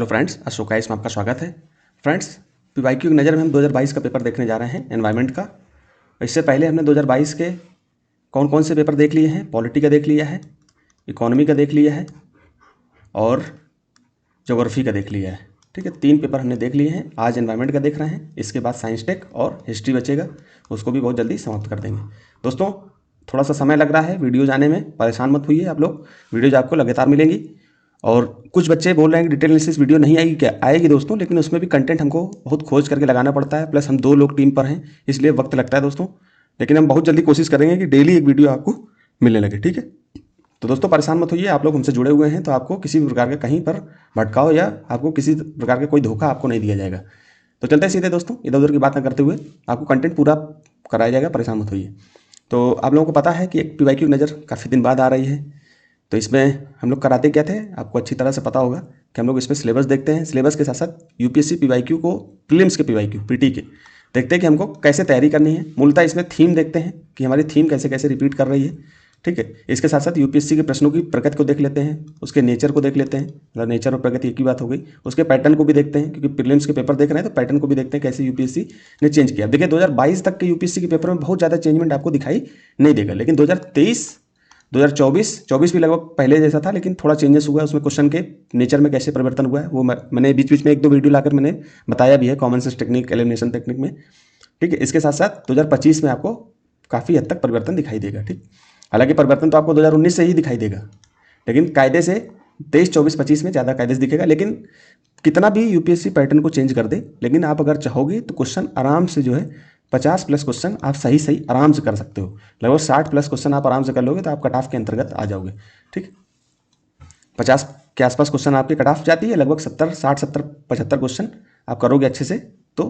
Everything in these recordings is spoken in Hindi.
हेलो फ्रेंड्स, अशोका इसमें आपका स्वागत है। फ्रेंड्स, पीवाईक्यू की नज़र में हम 2022 का पेपर देखने जा रहे हैं एनवायरनमेंट का। इससे पहले हमने 2022 के कौन कौन से पेपर देख लिए हैं। पॉलिटी का देख लिया है, इकोनॉमी का देख लिया है और ज्योग्राफी का देख लिया है। ठीक है, 3 पेपर हमने देख लिए हैं। आज एनवायरनमेंट का देख रहे हैं, इसके बाद साइंस टेक और हिस्ट्री बचेगा, उसको भी बहुत जल्दी समाप्त कर देंगे। दोस्तों, थोड़ा सा समय लग रहा है वीडियो आने में, परेशान मत होइए आप लोग। वीडियोज आपको लगातार मिलेंगी। और कुछ बच्चे बोल रहे हैं कि डिटेल एनालिसिस वीडियो नहीं आएगी। क्या आएगी दोस्तों, लेकिन उसमें भी कंटेंट हमको बहुत खोज करके लगाना पड़ता है, प्लस हम 2 लोग टीम पर हैं, इसलिए वक्त लगता है दोस्तों। लेकिन हम बहुत जल्दी कोशिश करेंगे कि डेली एक वीडियो आपको मिलने लगे। ठीक है, तो दोस्तों परेशान मत होइए। आप लोग हमसे जुड़े हुए हैं तो आपको किसी भी प्रकार का कहीं पर भटकाव या आपको किसी प्रकार का कोई धोखा आपको नहीं दिया जाएगा। तो चलते हैं सीधे दोस्तों, इधर उधर की बात ना करते हुए आपको कंटेंट पूरा कराया जाएगा, परेशान मत होइए। तो आप लोगों को पता है कि एक पीवाईक्यू नज़र काफ़ी दिन बाद आ रही है। तो इसमें हम लोग कराते क्या थे, आपको अच्छी तरह से पता होगा कि हम लोग इसमें सिलेबस देखते हैं। सिलेबस के साथ साथ यूपीएससी पीवाईक्यू को, प्रीलिम्स के पीवाईक्यू पीटी के देखते हैं कि हमको कैसे तैयारी करनी है। मूलतः इसमें थीम देखते हैं कि हमारी थीम कैसे कैसे रिपीट कर रही है। ठीक है, इसके साथ साथ यूपीएससी के प्रश्नों की प्रकृति को देख लेते हैं, उसके नेचर को देख लेते हैं। मतलब नेचर और प्रकृति एक ही बात हो गई। उसके पैटर्न को भी देखते हैं, क्योंकि प्रीलिम्स के पेपर देख रहे हैं तो पैटर्न को भी देखते हैं कैसे यूपीएससी ने चेंज किया। देखिए 2022 तक के यूपीएससी के पेपर में बहुत ज़्यादा चेंजमेंट आपको दिखाई नहीं देगा, लेकिन 2023 2024 भी लगभग पहले जैसा था, लेकिन थोड़ा चेंजेस हुआ है उसमें। क्वेश्चन के नेचर में कैसे परिवर्तन हुआ है वो मैंने बीच बीच में 1-2 वीडियो लाकर मैंने बताया भी है, common sense technique, elimination technique में। ठीक है, इसके साथ साथ 2025 में आपको काफ़ी हद तक परिवर्तन दिखाई देगा। ठीक, हालांकि परिवर्तन तो आपको 2019 से ही दिखाई देगा, लेकिन कायदे से 23, 24, 25 में ज़्यादा कायदे से दिखेगा। लेकिन कितना भी यूपीएससी पैटर्न को चेंज कर दे, लेकिन आप अगर चाहोगे तो क्वेश्चन आराम से जो है 50+ क्वेश्चन आप सही सही आराम से कर सकते हो। लगभग 60+ क्वेश्चन आप आराम से कर लोगे तो आप कट ऑफ के अंतर्गत आ जाओगे। ठीक, 50 के आसपास क्वेश्चन आपकी कट ऑफ जाती है, लगभग 70, 60, 70, 75 क्वेश्चन आप करोगे अच्छे से तो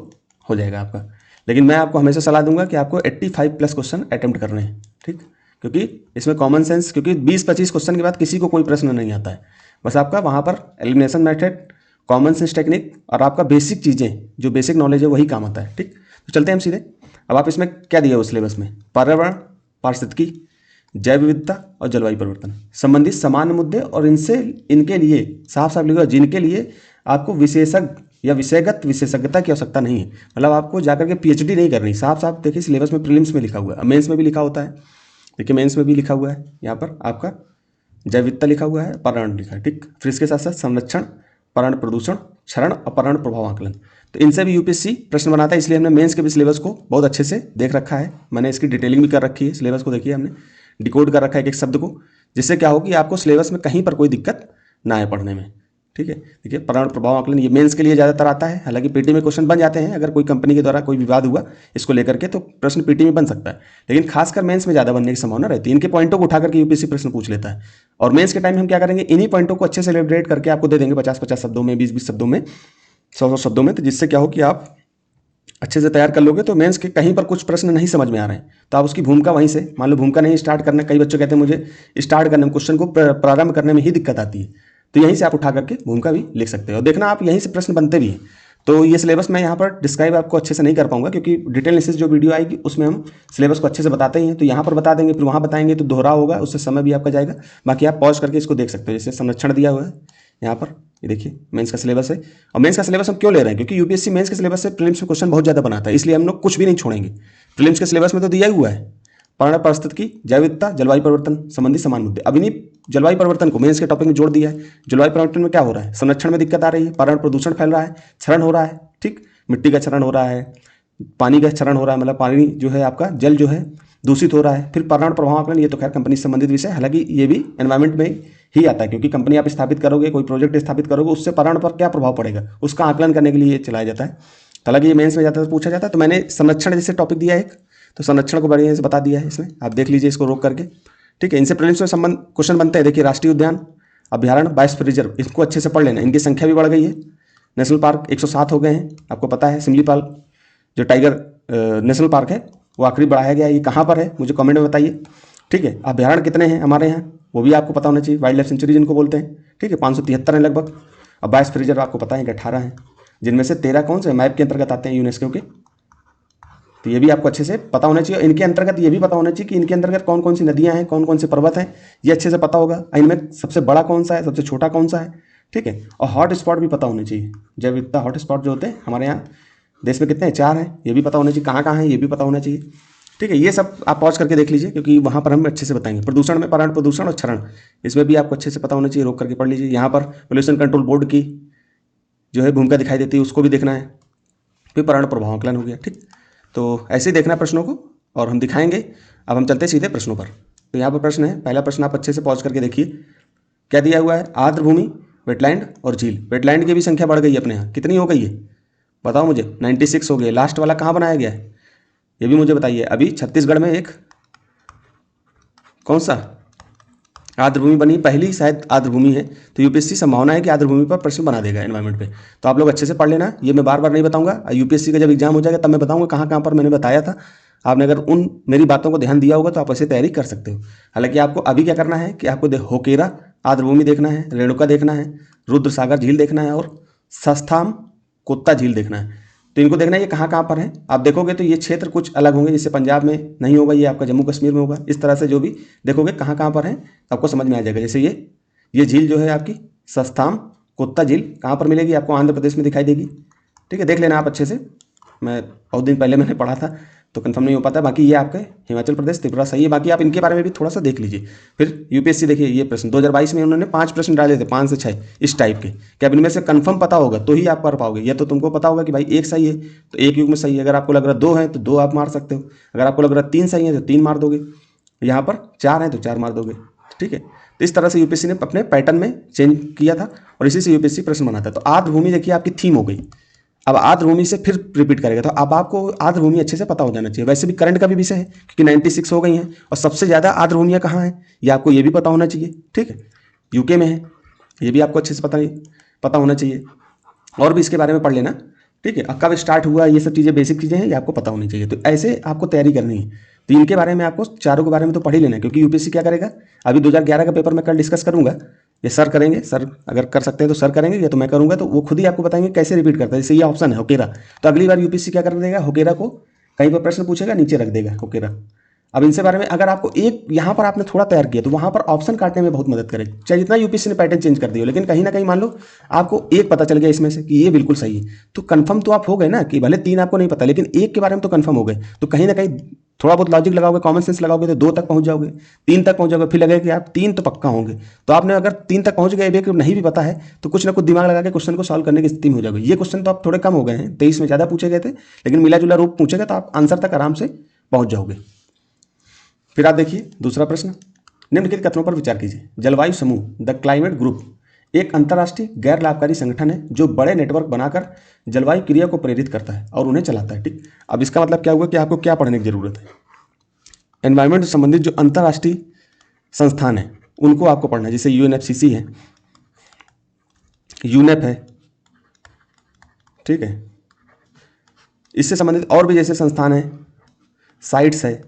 हो जाएगा आपका। लेकिन मैं आपको हमेशा सलाह दूंगा कि आपको 85+ क्वेश्चन अटेम्प्ट करने हैं। ठीक, क्योंकि इसमें कॉमन सेंस, क्योंकि 20-25 क्वेश्चन के बाद किसी को कोई प्रश्न नहीं आता है। बस आपका वहाँ पर elimination method, common sense technique और आपका बेसिक चीज़ें, जो बेसिक नॉलेज है वही काम आता है। ठीक, तो चलते हैं हम सीधे। अब आप इसमें क्या दिया हो सिलेबस में, पर्यावरण, पारिस्थितिकी, जैव विविधता और जलवायु परिवर्तन संबंधित सामान्य मुद्दे, और इनके लिए साफ साफ लिखा जिनके लिए आपको विशेषज्ञ या विषयगत विशेषज्ञता की आवश्यकता नहीं है। मतलब आपको जाकर के पीएचडी नहीं करनी। साफ साफ देखिए सिलेबस में प्रीलिम्स में लिखा हुआ है, मेंस में भी लिखा होता है। देखिए मेंस में भी लिखा हुआ है, यहाँ पर आपका जैव विविधता लिखा हुआ है, पर्यावरण लिखा है। ठीक, फिर इसके साथ साथ संरक्षण, पर्यावरण प्रदूषण, क्षरण और पर्यावरण प्रभाव आकलन। तो इनसे भी यूपीएससी प्रश्न बनाता है, इसलिए हमने मेंस के भी सिलेबस को बहुत अच्छे से देख रखा है। मैंने इसकी डिटेलिंग भी कर रखी है। सिलेबस को देखिए, हमने डिकोड कर रखा है एक एक शब्द को, जिससे क्या हो कि आपको सिलेबस में कहीं पर कोई दिक्कत ना आए पढ़ने में। ठीक है, देखिए पर्यावरण प्रभाव आकलन ये मेंस के लिए ज़्यादातर आता है। हालांकि पीटी में क्वेश्चन बन जाते हैं, अगर कोई कंपनी के द्वारा कोई विवाद हुआ इसको लेकर के तो प्रश्न पीटी में बन सकता है, लेकिन खासकर मेंस में ज़्यादा बनने की संभावना रहती है। इनके पॉइंटों को उठा करके यूपीएससी प्रश्न पूछ लेता है, और मेंस के टाइम हम क्या करेंगे, इन्हीं पॉइंटों को अच्छे से एलिब्रेट करके आपको दे देंगे 50-50 शब्दों में, 20-20 शब्दों में, 100-100 शब्दों में। तो जिससे क्या हो कि आप अच्छे से तैयार कर लोगे तो मेंस के कहीं पर कुछ प्रश्न नहीं समझ में आ रहे हैं तो आप उसकी भूमिका वहीं से, मान लो भूमिका नहीं स्टार्ट करना, कई बच्चे कहते हैं मुझे स्टार्ट करने में, क्वेश्चन को प्रारंभ करने में ही दिक्कत आती है, तो यहीं से आप उठा करके भूमिका भी लिख सकते हो। और देखना आप यहीं से प्रश्न बनते भी हैं। तो ये सिलेबस मैं यहाँ पर डिस्क्राइब आपको अच्छे से नहीं कर पाऊंगा, क्योंकि डिटेल एनालिसिस जो वीडियो आएगी उसमें हम सिलेबस को अच्छे से बताते ही हैं। तो यहाँ पर बता देंगे, फिर वहाँ बताएंगे तो दोहरा होगा, उससे समय भी आपका जाएगा। बाकी आप पॉज करके इसको देख सकते हो। जैसे संरक्षण दिया हुआ है यहाँ पर, ये देखिए मेंस का सिलेबस है। और मेंस का सिलेबस हम क्यों ले रहे हैं, क्योंकि यूपीएससी मेंस के सिलेबस से प्रीलिम्स में क्वेश्चन बहुत ज़्यादा बनाता है, इसलिए हम लोग कुछ भी नहीं छोड़ेंगे। प्रीलिम्स के सिलेबस में तो दिया ही हुआ है, पर्यावरण पारिस्थितिकी, जैव विविधता, जलवायु परिवर्तन संबंधी समान मुद्दे। अब इन्हीं जलवायु परिवर्तन को मेंस के टॉपिक में जोड़ दिया है। जलवायु परिवर्तन में क्या हो रहा है, संरक्षण में दिक्कत आ रही है, पर्यावरण प्रदूषण फैल रहा है, क्षरण हो रहा है। ठीक, मिट्टी का क्षरण हो रहा है, पानी का क्षरण हो रहा है, मतलब पानी जो है आपका जल जो है दूषित हो रहा है। फिर पर्यावरण प्रभाव आकलन, ये तो खैर कंपनी से संबंधित विषय, हालांकि ये भी एनवायरमेंट में ही आता है, क्योंकि कंपनी आप स्थापित करोगे, कोई प्रोजेक्ट स्थापित करोगे, उससे पर्यावरण पर क्या प्रभाव पड़ेगा उसका आकलन करने के लिए ये चलाया जाता है। हालांकि ये मेंस में ज़्यादातर पूछा जाता है। तो मैंने संरक्षण जैसे टॉपिक दिया है एक, तो संरक्षण को बढ़िया से बता दिया है इसमें, आप देख लीजिए इसको रोक करके। ठीक है, इनसे प्रीलिम्स में संबंध क्वेश्चन बनते हैं। देखिए राष्ट्रीय उद्यान, अभ्यारण्य, बायोस्फीयर रिजर्व, इसको अच्छे से पढ़ लेना। इनकी संख्या भी बढ़ गई है। नेशनल पार्क 107 हो गए हैं, आपको पता है। सिमलीपाल जो टाइगर नेशनल पार्क है वो आखिरी बढ़ाया गया है। ये कहाँ पर है मुझे कमेंट में बताइए। ठीक है, अभ्यारण्य कितने हैं हमारे यहाँ वो भी आपको पता होना चाहिए, वाइल्ड लाइफ सेंचुरी जिनको बोलते हैं। ठीक है, 573 हैं लगभग। अब बायोस्फीयर रिजर्व आपको पता है कि 18 हैं, जिनमें से 13 कौन से मैप के अंतर्गत आते हैं यूनेस्को के। तो ये भी आपको अच्छे से पता होना चाहिए। इनके अंतर्गत ये भी पता होना चाहिए कि इनके अंतर्गत कौन कौन सी नदियाँ हैं, कौन कौन से पर्वत हैं, ये अच्छे से पता होगा। इनमें सबसे बड़ा कौन सा है, सबसे छोटा कौन सा है। ठीक है। और हॉट स्पॉट भी पता होने चाहिए, जब इतना हॉट स्पॉट जो होते हैं हमारे यहाँ देश में कितने हैं, 4 हैं, ये भी पता होना चाहिए, कहाँ कहाँ हैं ये भी पता होना चाहिए। ठीक है, ये सब आप पॉज करके देख लीजिए, क्योंकि वहाँ पर हम अच्छे से बताएंगे। प्रदूषण में पर्यावरण प्रदूषण और क्षरण, इसमें भी आपको अच्छे से पता होना चाहिए, रोक करके पढ़ लीजिए। यहाँ पर पोल्यूशन कंट्रोल बोर्ड की जो है भूमिका दिखाई देती है, उसको भी देखना है। फिर पर्यावरण प्रभाव आकलन हो गया। ठीक, तो ऐसे ही देखना है प्रश्नों को, और हम दिखाएंगे। अब हम चलते हैं सीधे प्रश्नों पर। तो यहाँ पर प्रश्न है, पहला प्रश्न आप अच्छे से पॉज करके देखिए, क्या दिया हुआ है, आर्द्र भूमि, वेटलैंड और झील। वेटलैंड की भी संख्या बढ़ गई है अपने यहाँ, कितनी हो गई है बताओ मुझे, 96 हो गई। लास्ट वाला कहाँ बनाया गया है ये भी मुझे बताइए। अभी छत्तीसगढ़ में एक कौन सा आर्द्रभूमि बनी, पहली शायद आर्द्रभूमि है। तो यूपीएससी संभावना है कि आर्द्रभूमि पर प्रश्न बना देगा एनवायरमेंट पे। तो आप लोग अच्छे से पढ़ लेना, ये मैं बार बार नहीं बताऊंगा। यूपीएससी का जब एग्जाम हो जाएगा तब मैं बताऊंगा कहाँ कहाँ पर मैंने बताया था। आपने अगर उन मेरी बातों को ध्यान दिया होगा तो आप ऐसे तैयारी कर सकते हो। हालांकि आपको अभी क्या करना है कि आपको होकेरा आर्द्रभूमि देखना है, रेणुका देखना है, रुद्रसागर झील देखना है और सस्थाम कोत्ता झील देखना है। तो इनको देखना है ये कहाँ कहाँ पर है। आप देखोगे तो ये क्षेत्र कुछ अलग होंगे, जैसे पंजाब में नहीं होगा, ये आपका जम्मू कश्मीर में होगा। इस तरह से जो भी देखोगे कहाँ कहाँ पर है आपको समझ में आ जाएगा। जैसे ये झील जो है आपकी सस्थाम कोत्ता झील कहाँ पर मिलेगी, आपको आंध्र प्रदेश में दिखाई देगी। ठीक है, देख लेना आप अच्छे से, मैं बहुत दिन पहले मैंने पढ़ा था तो कंफर्म नहीं हो पाता। बाकी ये आपके हिमाचल प्रदेश त्रिपुरा सही है, बाकी आप इनके बारे में भी थोड़ा सा देख लीजिए। फिर यूपीएससी देखिए, ये प्रश्न 2022 में उन्होंने 5 प्रश्न डाले थे, 5 से 6 इस टाइप के। क्या इनमें से कंफर्म पता होगा तो ही आप कर पाओगे। या तो तुमको पता होगा कि भाई एक सही है तो एक युग में सही है, अगर आपको लग रहा 2 है तो 2 आप मार सकते हो, अगर आपको लग रहा 3 सही है तो 3 मार दोगे, यहाँ पर 4 है तो 4 मार दोगे। ठीक है, तो इस तरह से यूपीएससी ने अपने पैटर्न में चेंज किया था और इसी से यूपीएससी प्रश्न बनाता है। तो आर्द्रभूमि देखिए आपकी थीम हो गई। अब आर्द्रभूमि से फिर रिपीट करेगा, तो अब आपको आर्द्रभूमि अच्छे से पता हो जाना चाहिए। वैसे भी करंट का भी विषय है क्योंकि 96 हो गई हैं और सबसे ज़्यादा आर्द्रभूमियाँ कहाँ हैं ये आपको ये भी पता होना चाहिए। ठीक है, यूके में है, ये भी आपको अच्छे से पता होना चाहिए। और भी इसके बारे में पढ़ लेना। ठीक है, कब स्टार्ट हुआ, ये सब चीज़ें बेसिक चीज़ें हैं, ये आपको पता होनी चाहिए। तो ऐसे आपको तैयारी करनी है। तो इनके बारे में आपको चारों के बारे में तो पढ़ ही लेना है, क्योंकि यूपीएससी क्या करेगा, अभी 2011 का पेपर मैं कल डिस्कस करूंगा, ये सर करेंगे, सर अगर कर सकते हैं तो सर करेंगे, या तो मैं करूंगा, तो वो खुद ही आपको बताएंगे कैसे रिपीट करता है। जैसे ये ऑप्शन है होकेरा, तो अगली बार यूपीएससी क्या कर देगा, होकेरा को कहीं पर प्रश्न पूछेगा नीचे रख देगा होकेरा। अब इनसे बारे में अगर आपको एक यहाँ पर आपने थोड़ा तैयार किया तो वहाँ पर ऑप्शन काटने में बहुत मदद करेगा, चाहे जितना यूपीएससी ने पैटर्न चेंज कर दिया, लेकिन कहीं ना कहीं मान लो आपको एक पता चल गया इसमें से कि ये बिल्कुल सही है, तो कंफर्म तो आप हो गए ना, कि भले 3 आपको नहीं पता लेकिन एक के बारे में तो कंफर्म हो गए। तो कहीं ना कहीं थोड़ा बहुत लॉजिक लगाओगे, कॉमन सेंस लगाओगे तो 2 तक पहुंच जाओगे, 3 तक पहुंच जाओगे, फिर लगेगा कि आप 3 तो पक्का होंगे। तो आपने अगर 3 तक पहुंच गए, एक नहीं भी पता है तो कुछ ना कुछ दिमाग लगा के क्वेश्चन को सॉल्व करने की स्थिति में हो जाओगे। ये क्वेश्चन तो आप थोड़े कम हो गए हैं, 23 में ज़्यादा पूछे गए थे, लेकिन मिला जुला रूप पूछेगा तो आप आंसर तक आराम से पहुंच जाओगे। फिर आप देखिए दूसरा प्रश्न, निम्नलिखित कथनों पर विचार कीजिए। जलवायु समूह द क्लाइमेट ग्रुप एक अंतर्राष्ट्रीय गैर लाभकारी संगठन है जो बड़े नेटवर्क बनाकर जलवायु क्रिया को प्रेरित करता है और उन्हें चलाता है। ठीक, अब इसका मतलब क्या हुआ कि आपको क्या पढ़ने की जरूरत है, एनवायरमेंट से संबंधित जो अंतर्राष्ट्रीय संस्थान है उनको आपको पढ़ना है। जैसे यूएनएफसीसी है, यूनेप है, ठीक है, इससे संबंधित और भी जैसे संस्थान है, साइट्स है,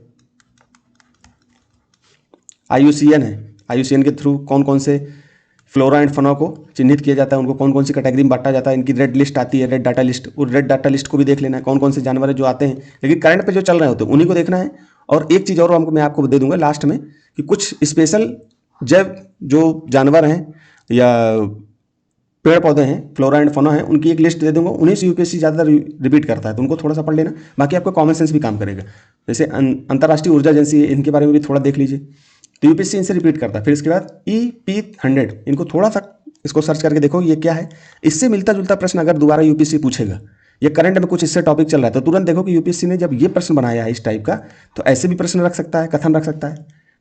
IUCN है, IUCN के थ्रू कौन कौन से फ्लोरा एंड फौना को चिन्हित किया जाता है, उनको कौन कौन सी कैटेगरी में बांटा जाता है, इनकी रेड लिस्ट आती है, रेड डाटा लिस्ट, और रेड डाटा लिस्ट को भी देख लेना है कौन कौन से जानवर जो आते हैं, लेकिन करंट पे जो चल रहे होते हैं उन्हीं को देखना है। और एक चीज़ और मैं आपको दे दूंगा लास्ट में कि कुछ स्पेशल जैव जो जानवर हैं या पेड़ पौधे हैं, फ्लोरा एंड फौना है, उनकी एक लिस्ट दे दूंगा, उन्हीं से यूपीएससी ज़्यादातर रिपीट करता है, तो उनको थोड़ा सा पढ़ लेना। बाकी आपको कॉमन सेंस भी काम करेगा। जैसे अंतर्राष्ट्रीय ऊर्जा एजेंसी है, इनके बारे में भी थोड़ा देख लीजिए, तो यूपीएससी इनसे रिपीट करता है। फिर इसके बाद EP100, इनको थोड़ा सा इसको सर्च करके देखो ये क्या है। इससे मिलता जुलता प्रश्न अगर दोबारा यूपीएससी पूछेगा, ये करंट में कुछ इससे टॉपिक चल रहा है, तो तुरंत देखो कि यूपीएससी ने जब ये प्रश्न बनाया है इस टाइप का, तो ऐसे भी प्रश्न रख सकता है, कथन रख सकता है,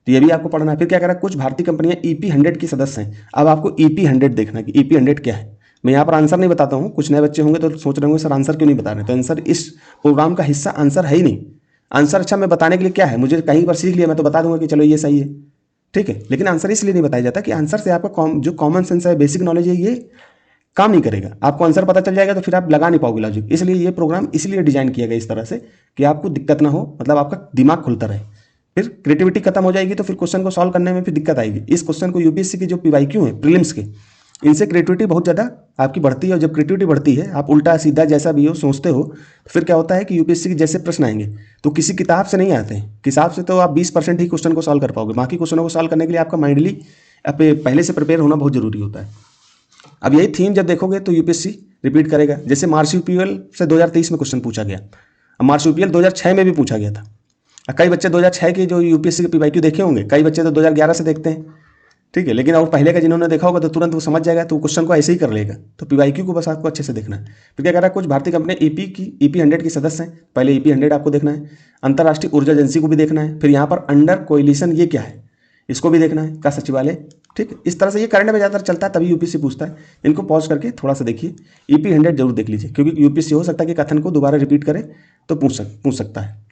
तो ये भी आपको पढ़ना है। फिर क्या करा, कुछ भारतीय कंपनियां EP100 की सदस्य हैं। अब आपको EP100 देखना है कि EP100 क्या है। मैं यहाँ पर आंसर नहीं बताता हूँ, कुछ नए बच्चे होंगे तो सोच रहे होंगे सर आंसर क्यों नहीं बता रहे, तो आंसर इस प्रोग्राम का हिस्सा आंसर है ही नहीं। आंसर अच्छा मैं बताने के लिए क्या है, मुझे कहीं पर सीख लिया मैं तो बता दूंगा कि चलो ये सही है, ठीक है, लेकिन आंसर इसलिए नहीं बताया जाता कि आंसर से आपका जो कॉमन सेंस है, बेसिक नॉलेज है, ये काम नहीं करेगा। आपको आंसर पता चल जाएगा तो फिर आप लगा नहीं पाओगे लॉजिक। इसलिए ये प्रोग्राम इसलिए डिजाइन किया गया इस तरह से कि आपको दिक्कत ना हो, मतलब आपका दिमाग खुलता रहे। फिर क्रिएटिविटी खत्म हो जाएगी तो फिर क्वेश्चन को सॉल्व करने में फिर दिक्कत आएगी। इस क्वेश्चन को यूपीएससी की जो PYQ है प्रीलिम्स के, इनसे क्रिएटिविटी बहुत ज़्यादा आपकी बढ़ती है, और जब क्रिएटिविटी बढ़ती है, आप उल्टा सीधा जैसा भी हो सोचते हो, तो फिर क्या होता है कि यूपीएससी के जैसे प्रश्न आएंगे तो किसी किताब से नहीं आते हैं। किताब से तो आप 20% ही क्वेश्चन को सॉल्व कर पाओगे, बाकी क्वेश्चनों को सॉल्व करने के लिए आपका माइंडली पहले से प्रिपेयर होना बहुत जरूरी होता है। अब यही थीम जब देखोगे तो यूपीएससी रिपीट करेगा। जैसे मार्सयूपीएल से 2023 में क्वेश्चन पूछा गया, अब मार्सयूपीएल 2006 में भी पूछा गया था। कई बच्चे 2006 के जो यूपीएससी के पीवाईक्यू देखे होंगे, कई बच्चे तो 2011 से देखते हैं, ठीक है। लेकिन और पहले का जिन्होंने देखा होगा तो तुरंत वो समझ जाएगा, तो क्वेश्चन को ऐसे ही कर लेगा। तो पीवाईक्यू को बस आपको अच्छे से देखना है। फिर क्या कह रहा है, कुछ भारतीय कंपनी ईपी 100 की सदस्य हैं। पहले ईपी 100 आपको देखना है। अंतर्राष्ट्रीय ऊर्जा एजेंसी को भी देखना है। फिर यहाँ पर अंडर कोएलिशन ये क्या है, इसको भी देखना है, का सचिवालय, ठीक है। इस तरह से ये करंट में ज़्यादातर चलता है, तभी यूपीएससी पूछता है। इनको पॉज करके थोड़ा सा देखिए, ईपी 100 जरूर देख लीजिए, क्योंकि यूपीएससी हो सकता है कि कथन को दोबारा रिपीट करे तो पूछ सकता है।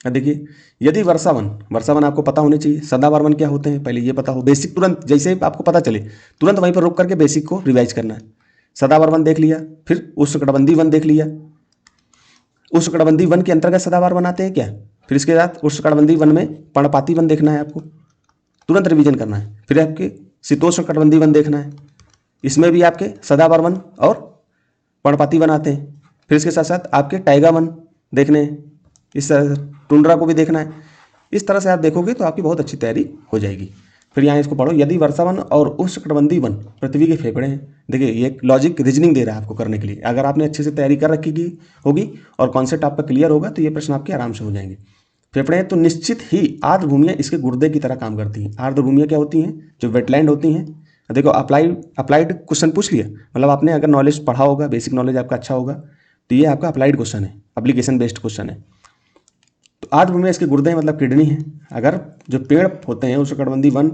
देखिए, यदि वर्षावन आपको पता होने चाहिए। सदाबहार वन क्या होते हैं पहले ये पता हो, बेसिक तुरंत जैसे आपको पता चले तुरंत वहीं पर रोक करके बेसिक को रिवाइज करना है। सदाबहार वन देख लिया, फिर उष्णकटिबंधीय वन देख लिया। उष्णकटिबंधीय वन के अंतर्गत सदाबहार वन आते हैं क्या। फिर इसके बाद उष्णकटिबंधीय वन में पर्णपाती वन देखना है, आपको तुरंत रिवीजन करना है। फिर आपके शीतोष्णकटिबंधीय वन देखना है, इसमें भी आपके सदाबहार वन और पर्णपाती वन आते हैं। फिर इसके साथ साथ आपके टाइगा वन देखने हैं, इस टुंड्रा को भी देखना है। इस तरह से आप देखोगे तो आपकी बहुत अच्छी तैयारी हो जाएगी। फिर यहाँ इसको पढ़ो, यदि वर्षावन और उष्णकटिबंधीय वन पृथ्वी के फेफड़े हैं। देखिए, ये लॉजिक रीजनिंग दे रहा है आपको करने के लिए। अगर आपने अच्छे से तैयारी कर रखी होगी और कॉन्सेप्ट आपका क्लियर होगा तो ये प्रश्न आपके आराम से हो जाएंगे। फेफड़े हैं तो निश्चित ही आर्द्रभूमियाँ इसके गुर्दे की तरह काम करती हैं। आर्द्रभूमियाँ क्या होती हैं, जो वेटलैंड होती हैं। देखो, अप्लाइड क्वेश्चन पूछ लिया, मतलब आपने अगर नॉलेज पढ़ा होगा, बेसिक नॉलेज आपका अच्छा होगा, तो ये आपका अप्लाइड क्वेश्चन है, एप्लीकेशन बेस्ड क्वेश्चन है। तो आर्द्रभूमि इसके गुर्दे मतलब किडनी है। अगर जो पेड़ होते हैं उष्णकटिबंधीय वन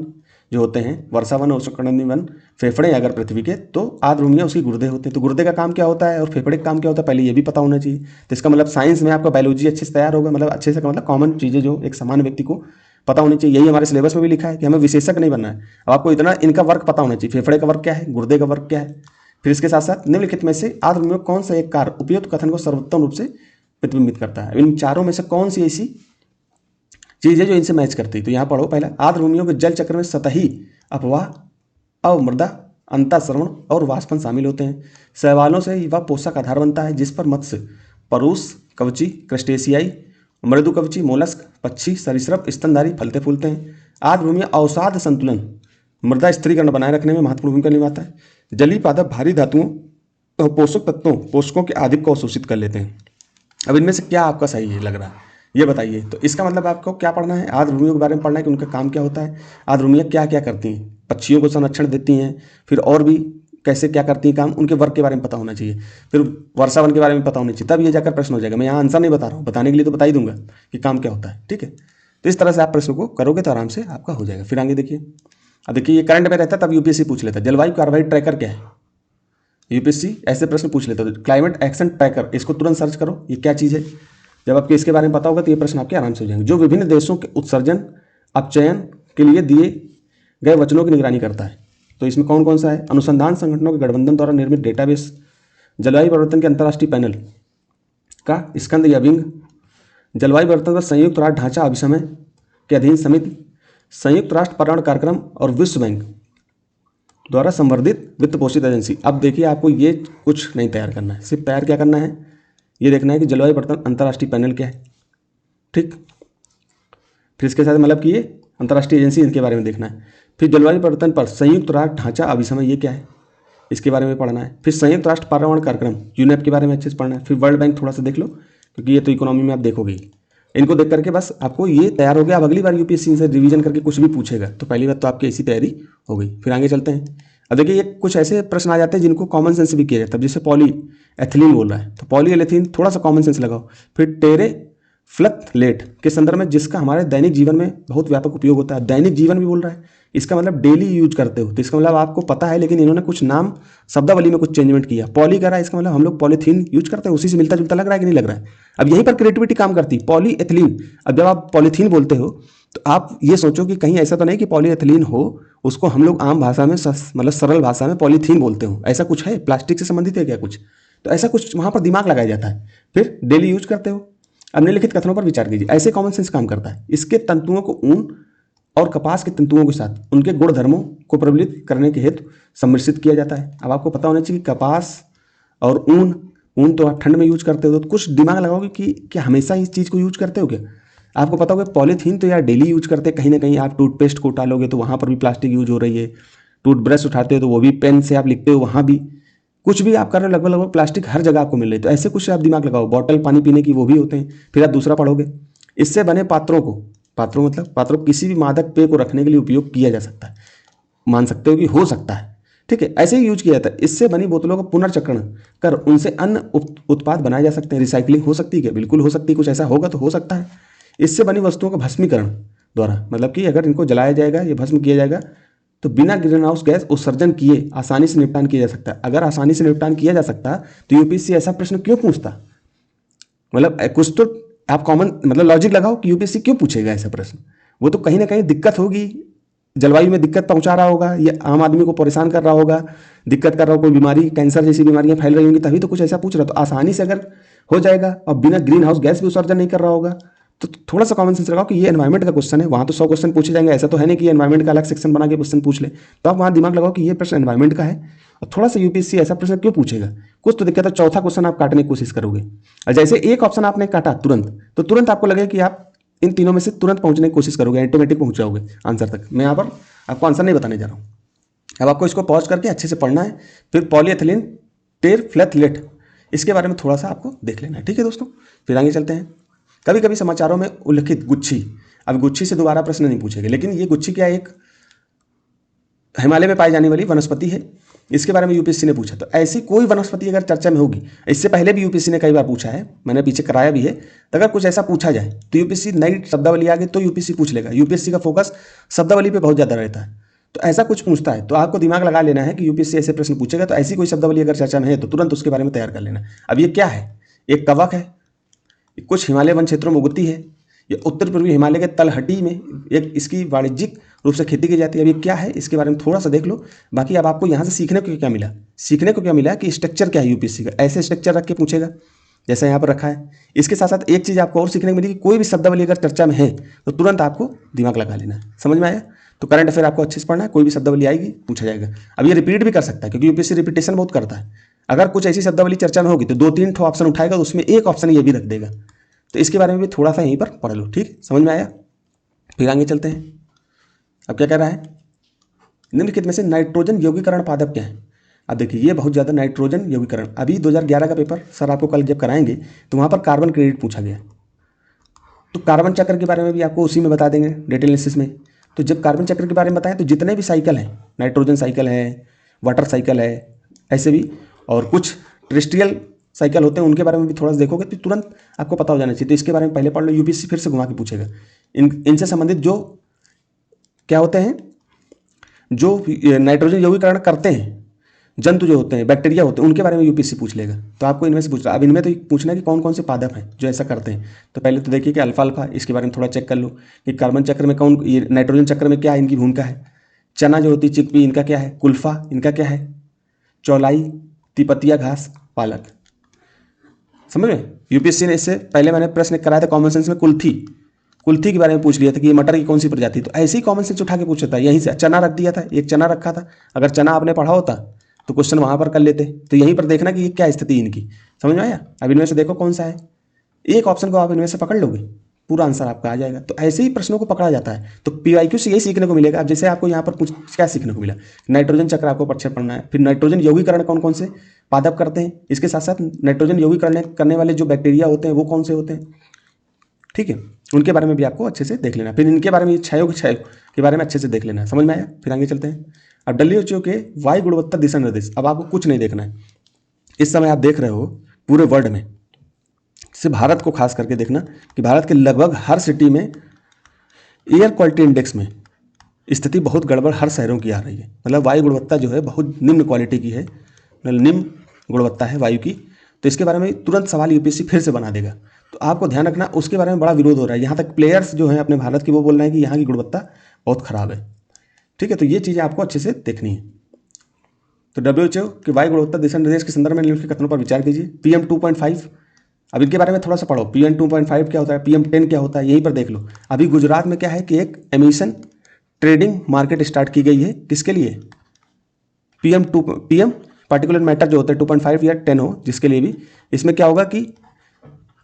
जो होते हैं, वर्षावन और उष्णकटिबंधीय वन फेफड़े अगर पृथ्वी के, तो आर्द्रभूमियाँ उसकी गुर्दे होते हैं। तो गुर्दे का काम क्या होता है और फेफड़े का काम क्या होता है, पहले ये भी पता होना चाहिए। तो इसका मतलब साइंस में आपका बायोलॉजी अच्छे से तैयार होगा, मतलब अच्छे से मतलब कॉमन चीज़ें जो एक सामान्य व्यक्ति को पता होनी चाहिए। यही हमारे सिलेबस में भी लिखा है कि हमें विशेषज्ञ नहीं बनना है। अब आपको इतना इनका वर्क पता होना चाहिए, फेफड़े का वर्क क्या है, गुर्दे का वर्क क्या है। फिर इसके साथ साथ निम्नलिखित में से आर्द्रभूमियों कौन सा एक कार्य उपयुक्त कथन को सर्वोत्तम रूप से प्रतिबिंबित करता है। इन चारों में से कौन सी ऐसी चीज़ है जो इनसे मैच करती है। तो यहाँ पढ़ो, पहला, आर्द्रभूमियों के जल चक्र में सतही अपवाह, अवमृदा, अंतःसरण और वाष्पन शामिल होते हैं। शैवालों से वह पोषक आधार बनता है जिस पर मत्स्य, परूस, कवची, क्रस्टेशियाई, मृदु कवची, मोलस्क, पक्षी, सरीसृप, स्तनधारी फलते फूलते हैं। आर्द्रभूमियाँ अवसाद संतुलन, मृदा स्थिरीकरण बनाए रखने में महत्वपूर्ण भूमिका निभाता है। जलीय पादप भारी धातुओं और पोषकों के आधिक्य को अवशोषित कर लेते हैं। अब इनमें से क्या आपका सही लग रहा है ये बताइए। तो इसका मतलब आपको क्या पढ़ना है, आर्द्रभूमियों के बारे में पढ़ना है कि उनका काम क्या होता है। आर्द्रभूमियाँ क्या क्या करती हैं, पक्षियों को संरक्षण देती हैं, फिर और भी कैसे क्या करती हैं काम, उनके वर्क के बारे में पता होना चाहिए। फिर वर्षावन के बारे में पता होना चाहिए, तब ये जाकर प्रश्न हो जाएगा। मैं यहाँ आंसर नहीं बता रहा हूँ, बताने के लिए तो बता ही दूंगा कि काम क्या होता है, ठीक है। तो इस तरह से आप प्रश्न को करोगे तो आराम से आपका हो जाएगा। फिर आगे देखिए, अब देखिए ये करंट में रहता है तब यूपीएससी पूछ लेता है। जलवायु कार्रवाई ट्रैकर क्या है, यूपीएससी ऐसे प्रश्न पूछ लेता है। क्लाइमेट एक्शन ट्रैकर, इसको तुरंत सर्च करो ये क्या चीज़ है। जब आपको इसके बारे में पता होगा तो ये प्रश्न आपके आराम से हो जाएंगे। जो विभिन्न देशों के उत्सर्जन अपचयन के लिए दिए गए वचनों की निगरानी करता है। तो इसमें कौन कौन सा है, अनुसंधान संगठनों के गठबंधन द्वारा निर्मित डेटाबेस, जलवायु परिवर्तन के अंतर्राष्ट्रीय पैनल का स्कंद या विंग, जलवायु परिवर्तन का संयुक्त राष्ट्र ढांचा अभिसमय के अधीन समिति, संयुक्त राष्ट्र पर्यावरण कार्यक्रम और विश्व बैंक द्वारा संवर्धित वित्त पोषित एजेंसी। अब देखिए, आपको ये कुछ नहीं तैयार करना है, सिर्फ तैयार क्या करना है, ये देखना है कि जलवायु परिवर्तन अंतर्राष्ट्रीय पैनल क्या है, ठीक। फिर इसके साथ मतलब कि ये अंतर्राष्ट्रीय एजेंसी, इनके बारे में देखना है। फिर जलवायु परिवर्तन पर संयुक्त राष्ट्र ढांचा अभिसमय ये क्या है, इसके बारे में पढ़ना है। फिर संयुक्त राष्ट्र पर्यावरण कार्यक्रम यूनेप के बारे में अच्छे से पढ़ना है। फिर वर्ल्ड बैंक थोड़ा सा देख लो, क्योंकि ये तो इकोनॉमी में आप देखोगे। इनको देख करके बस आपको ये तैयार हो गया। अब अगली बार यूपीएससी से रिवीजन करके कुछ भी पूछेगा तो पहली बार तो आपकी ऐसी तैयारी हो गई। फिर आगे चलते हैं। अब देखिए, ये कुछ ऐसे प्रश्न आ जाते हैं जिनको कॉमन सेंस भी किया जाता है। जैसे पॉली एथिलीन बोल रहा है तो पॉली एथिलीन, थोड़ा सा कॉमन सेंस लगाओ। फिर टेरे फ्लथलेट के संदर्भ में, जिसका हमारे दैनिक जीवन में बहुत व्यापक उपयोग होता है। दैनिक जीवन भी बोल रहा है, इसका मतलब डेली यूज करते हो, तो इसका मतलब आपको पता है, लेकिन इन्होंने कुछ नाम शब्दावली में कुछ चेंजमेंट किया। पॉली कर रहा है, इसका मतलब हम लोग पॉलीथीन यूज करते हैं, उसी से मिलता जुलता लग रहा है कि नहीं लग रहा है। अब यहीं पर क्रिएटिविटी काम करती है। पॉली एथिलीन, अब जब आप पॉलीथीन बोलते हो तो आप ये सोचो कि कहीं ऐसा तो नहीं कि पॉली एथिलीन हो, उसको हम लोग आम भाषा में मतलब सरल भाषा में पॉलीथीन बोलते हो, ऐसा कुछ है, प्लास्टिक से संबंधित है क्या कुछ, तो ऐसा कुछ वहाँ पर दिमाग लगाया जाता है। फिर डेली यूज करते हो। अब निम्नलिखित कथनों पर विचार कीजिए। ऐसे कॉमन सेंस काम करता है। इसके तंतुओं को ऊन और कपास के तंतुओं के साथ उनके गुण धर्मों को प्रबलित करने के हेतु सम्मिश्रित किया जाता है। अब आपको पता होना चाहिए कि कपास और ऊन तो आप ठंड में यूज करते हो, तो कुछ दिमाग लगाओगे कि क्या हमेशा इस चीज़ को यूज करते हो क्या। आपको पता होगा पॉलीथीन तो यार डेली यूज करते हैं, कहीं ना कहीं आप टूथपेस्ट को उठालोगे तो वहाँ पर भी प्लास्टिक यूज हो रही है। टूथब्रश उठाते हो तो वो भी पेन से आप लिखते हो, वहाँ भी कुछ भी आप कर रहे हो लगभग लगभग प्लास्टिक हर जगह आपको मिल रही है। तो ऐसे कुछ आप दिमाग लगाओ, बॉटल पानी पीने की वो भी होते हैं, फिर आप दूसरा पढ़ोगे। इससे बने पात्रों को, पात्रों मतलब पात्रों किसी भी मादक पेय को रखने के लिए उपयोग किया जा सकता है, मान सकते हो कि हो सकता है, ठीक है, ऐसे ही यूज किया जाता है। इससे बनी बोतलों का पुनर्चक्रण कर उनसे अन्य उत्पाद बनाए जा सकते हैं। रिसाइकलिंग हो सकती है क्या? बिल्कुल हो सकती है, कुछ ऐसा होगा तो हो सकता है। इससे बनी वस्तुओं का भस्मीकरण द्वारा, मतलब कि अगर इनको जलाया जाएगा या भस्म किया जाएगा तो बिना ग्रीन हाउस गैस उत्सर्जन किए आसानी से निपटान किया जा सकता है। अगर आसानी से निपटान किया जा सकता तो यूपीएससी ऐसा प्रश्न क्यों पूछता? मतलब कुछ तो आप कॉमन मतलब लॉजिक लगाओ कि यूपीएससी क्यों पूछेगा ऐसा प्रश्न। वो तो कहीं ना कहीं दिक्कत होगी, जलवायु में दिक्कत पहुंचा रहा होगा, या आम आदमी को परेशान कर रहा होगा, दिक्कत कर रहा हो, कोई बीमारी कैंसर जैसी बीमारियां फैल रही होंगी, तभी तो कुछ ऐसा पूछ रहा। तो आसानी से अगर हो जाएगा और बिना ग्रीन हाउस गैस भी उत्सर्जन नहीं कर रहा होगा, तो थोड़ा सा कॉमन सेंस लगाओ कि ये एनवायरमेंट का क्वेश्चन है। वहाँ तो 100 क्वेश्चन पूछे जाएंगे, ऐसा तो है नहीं कि एनवायरमेंट का अलग सेक्शन बना के क्वेश्चन पूछ ले। तो आप वहाँ दिमाग लगाओ कि ये प्रश्न एनवायरमेंट का है और थोड़ा सा यूपीएससी ऐसा प्रश्न क्यों पूछेगा, कुछ तो दिक्कत है। चौथा क्वेश्चन आप काटने की कोशिश करोगे और जैसे एक ऑप्शन आपने काटा तुरंत, तो तुरंत आपको लगेगा कि आप इन तीनों में से तुरंत पहुंचने की कोशिश करोगे, ऑटोमेटिक पहुंच जाओगे आंसर तक। मैं यहाँ पर आपको आंसर नहीं बताने जा रहा हूँ। अब आपको इसको पॉज करके अच्छे से पढ़ना है। फिर पॉलीएथिलीन टेरफ्लेथलेट, इसके बारे में थोड़ा सा आपको देख लेना है, ठीक है दोस्तों। फिर आगे चलते हैं। कभी कभी समाचारों में उल्लिखित गुच्छी, अब गुच्छी से दोबारा प्रश्न नहीं पूछेंगे, लेकिन ये गुच्छी क्या, एक हिमालय में पाई जाने वाली वनस्पति है, इसके बारे में यूपीएससी ने पूछा। तो ऐसी कोई वनस्पति अगर चर्चा में होगी, इससे पहले भी यूपीएससी ने कई बार पूछा है, मैंने पीछे कराया भी है, तो अगर कुछ ऐसा पूछा जाए तो यूपीएससी नई शब्दावली आ गई तो यूपीएससी पूछ लेगा। यूपीएससी का फोकस शब्दावली पे बहुत ज़्यादा रहता है, तो ऐसा कुछ पूछता है तो आपको दिमाग लगा लेना है कि यूपीएससी ऐसे प्रश्न पूछेगा, तो ऐसी कोई शब्दावली अगर चर्चा में है तो तुरंत उसके बारे में तैयार कर लेना। अब ये क्या है? एक कवक है, कुछ हिमालय वन क्षेत्रों में उगती है, ये उत्तर पूर्वी हिमालय के तलहटी में एक इसकी वाणिज्यिक रूप से खेती की जाती है। अब ये क्या है इसके बारे में थोड़ा सा देख लो। बाकी अब आपको यहाँ से सीखने को क्या मिला? सीखने को क्या मिला कि स्ट्रक्चर क्या है यूपीएससी का, ऐसे स्ट्रक्चर रख के पूछेगा जैसा यहाँ पर रखा है। इसके साथ साथ एक चीज़ आपको और सीखने को मिली कि कोई भी शब्दावली अगर चर्चा में है तो तुरंत आपको दिमाग लगा लेना है। समझ में आया? तो करंट अफेयर आपको अच्छे से पढ़ना है, कोई भी शब्दावली आएगी पूछा जाएगा। अब ये रिपीट भी कर सकता है क्योंकि यूपीएससी रिपीटेशन बहुत करता है। अगर कुछ ऐसी शब्दावली चर्चा में होगी तो 2-3 ठो ऑप्शन उठाएगा, उसमें एक ऑप्शन ये भी रख देगा। तो इसके बारे में भी थोड़ा सा यहीं पर पढ़ लो, ठीक, समझ में आया? फिर आगे चलते हैं। अब क्या कह रहा है? निम्नलिखित में से नाइट्रोजन यौगीकरण पादप क्या है? अब देखिए ये बहुत ज़्यादा नाइट्रोजन यौगीकरण, अभी 2011 का पेपर सर आपको कल जब कराएंगे तो वहाँ पर कार्बन क्रेडिट पूछा गया, तो कार्बन चक्र के बारे में भी आपको उसी में बता देंगे डेटा एनालिसिस में। तो जब कार्बन चक्र के बारे में बताएं तो जितने भी साइकिल हैं, नाइट्रोजन साइकिल है, वाटर साइकिल है, ऐसे भी और कुछ टेरेस्ट्रियल साइकिल होते हैं, उनके बारे में भी थोड़ा सा देखोगे तो तुरंत आपको पता हो जाना चाहिए। तो इसके बारे में पहले पढ़ लो, यूपीएससी फिर से घुमा के पूछेगा। इनसे संबंधित जो क्या होते हैं, जो नाइट्रोजन यौगीकरण करते हैं जंतु जो होते हैं, बैक्टीरिया होते हैं, उनके बारे में यूपीएससी पूछ लेगा। तो आपको इनमें से पूछ रहा है। अब इनमें तो पूछना है कि कौन कौन से पादप हैं जो ऐसा करते हैं। तो पहले तो देखिए कि अल्फा, इसके बारे में थोड़ा चेक कर लो कि कार्बन चक्र में कौन, ये नाइट्रोजन चक्र में क्या इनकी भूमिका है। चना जो होती है चिकपी, इनका क्या है। कुल्फा, इनका क्या है। चौलाई, तिपतिया घास, पालक। समझ में? यूपीएससी ने इससे पहले मैंने प्रश्न कराया था कॉमन सेंस में, कुल्थी के बारे में पूछ लिया था कि ये मटर की कौन सी प्रजाति। तो ऐसे ही कॉमन सेंस उठा के पूछा था, यहीं से चना रख दिया था, एक चना रखा था। अगर चना आपने पढ़ा होता तो क्वेश्चन वहां पर कर लेते। तो यहीं पर देखना कि ये क्या स्थिति इनकी, समझ में आया? अब इनमें से देखो कौन सा है, एक ऑप्शन को आप इनमें से पकड़ लोगे, पूरा आंसर आपका आ जाएगा। तो ऐसे ही प्रश्नों को पकड़ा जाता है। तो पीवाईक्यू से यही सीखने को मिलेगा। अब जैसे आपको यहाँ पर कुछ क्या सीखने को मिला, नाइट्रोजन चक्र आपको परिचय पढ़ना है, फिर नाइट्रोजन यौगीकरण कौन कौन से पादप करते हैं, इसके साथ साथ नाइट्रोजन यौगीकरण करने वाले जो बैक्टीरिया होते हैं वो कौन से होते हैं, ठीक है, उनके बारे में भी आपको अच्छे से देख लेना। फिर इनके बारे में क्षय के बारे में अच्छे से देख लेना है। समझ में आया? फिर आगे चलते हैं। अब WHO के वायु गुणवत्ता दिशा निर्देश, अब आपको कुछ नहीं देखना है। इस समय आप देख रहे हो पूरे वर्ल्ड में से भारत को खास करके देखना कि भारत के लगभग हर सिटी में एयर क्वालिटी इंडेक्स में स्थिति बहुत गड़बड़ हर शहरों की आ रही है। मतलब वायु गुणवत्ता जो है बहुत निम्न क्वालिटी की है, मतलब निम्न गुणवत्ता है वायु की। तो इसके बारे में तुरंत सवाल यूपीएससी फिर से बना देगा। तो आपको ध्यान रखना, उसके बारे में बड़ा विरोध हो रहा है। यहाँ तक प्लेयर्स जो हैं अपने भारत की वो बोल रहे हैं कि यहाँ की गुणवत्ता बहुत खराब है, ठीक है। तो ये चीज़ें आपको अच्छे से देखनी है। तो WHO के वायु गुणवत्ता दिशा निर्देश के संदर्भ में निम्नलिखित कथनों पर विचार कीजिए। PM 2.5, अब इनके बारे में थोड़ा सा पढ़ो। PM 2.5 क्या होता है, PM 10 क्या होता है, यहीं पर देख लो। अभी गुजरात में क्या है कि एक एमिशन ट्रेडिंग मार्केट स्टार्ट की गई है, किसके लिए, PM पार्टिकुलर मैटर जो होता है 2.5 या 10 हो, जिसके लिए भी इसमें क्या होगा कि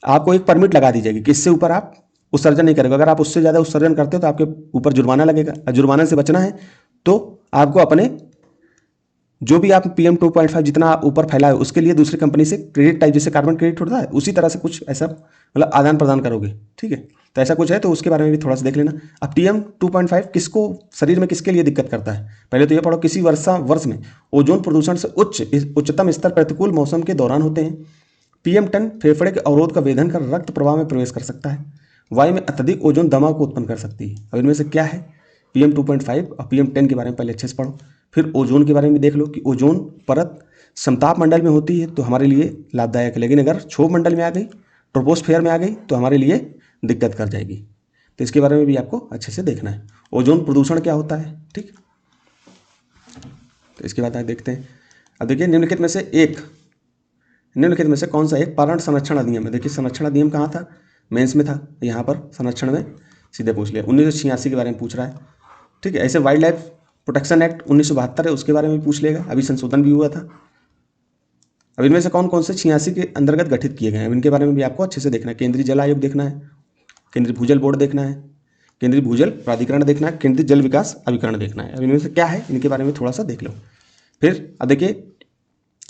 आपको एक परमिट लगा दी जाएगी कि इससे ऊपर आप उत्सर्जन नहीं करेगा। अगर आप उससे ज़्यादा उत्सर्जन करते हो तो आपके ऊपर जुर्माना लगेगा। जुर्माना से बचना है तो आपको अपने जो भी आप PM2.5 जितना आप ऊपर फैला है उसके लिए दूसरी कंपनी से क्रेडिट टाइप, जैसे कार्बन क्रेडिट होता है उसी तरह से कुछ ऐसा मतलब आदान प्रदान करोगे, ठीक है। तो ऐसा कुछ है तो उसके बारे में भी थोड़ा सा देख लेना। अब PM2.5 किसको शरीर में किसके लिए दिक्कत करता है, पहले तो ये पढ़ो। किसी वर्ष में ओजोन प्रदूषण से उच्चतम स्तर प्रतिकूल मौसम के दौरान होते हैं। PM10 फेफड़े के अवरोध का वेधन कर रक्त प्रवाह में प्रवेश कर सकता है। वायु में अत्यधिक ओजोन दबाव को उत्पन्न कर सकती है। अब इनमें से क्या है, PM2.5 और PM10 के बारे में पहले अच्छे से पढ़ो। फिर ओजोन के बारे में देख लो कि ओजोन परत समताप मंडल में होती है तो हमारे लिए लाभदायक है, लेकिन अगर क्षोभ मंडल में आ गई, ट्रोपोस्फेयर में आ गई तो हमारे लिए दिक्कत कर जाएगी। तो इसके बारे में भी आपको अच्छे से देखना है। ओजोन प्रदूषण क्या होता है, ठीक। तो इसके बाद देखते हैं। अब देखिए निम्नलिखित में से कौन सा एक पर्यावरण संरक्षण अधिनियम है। देखिए संरक्षण अधिनियम कहाँ था, मेंस में था, यहाँ पर संरक्षण में सीधे पूछ लिया। 1986 के बारे में पूछ रहा है, ठीक है। ऐसे वाइल्ड लाइफ प्रोटेक्शन एक्ट 1972 है, उसके बारे में पूछ लेगा, अभी संशोधन भी हुआ था। अब इनमें से कौन कौन से 86 के अंतर्गत गठित किए गए हैं, अब इनके बारे में भी आपको अच्छे से देखना है। केंद्रीय जल आयोग देखना है, केंद्रीय भूजल बोर्ड देखना है, केंद्रीय भूजल प्राधिकरण देखना है, केंद्रीय जल विकास अभिकरण देखना है। अब इनमें से क्या है, इनके बारे में थोड़ा सा देख लो। फिर अब देखिए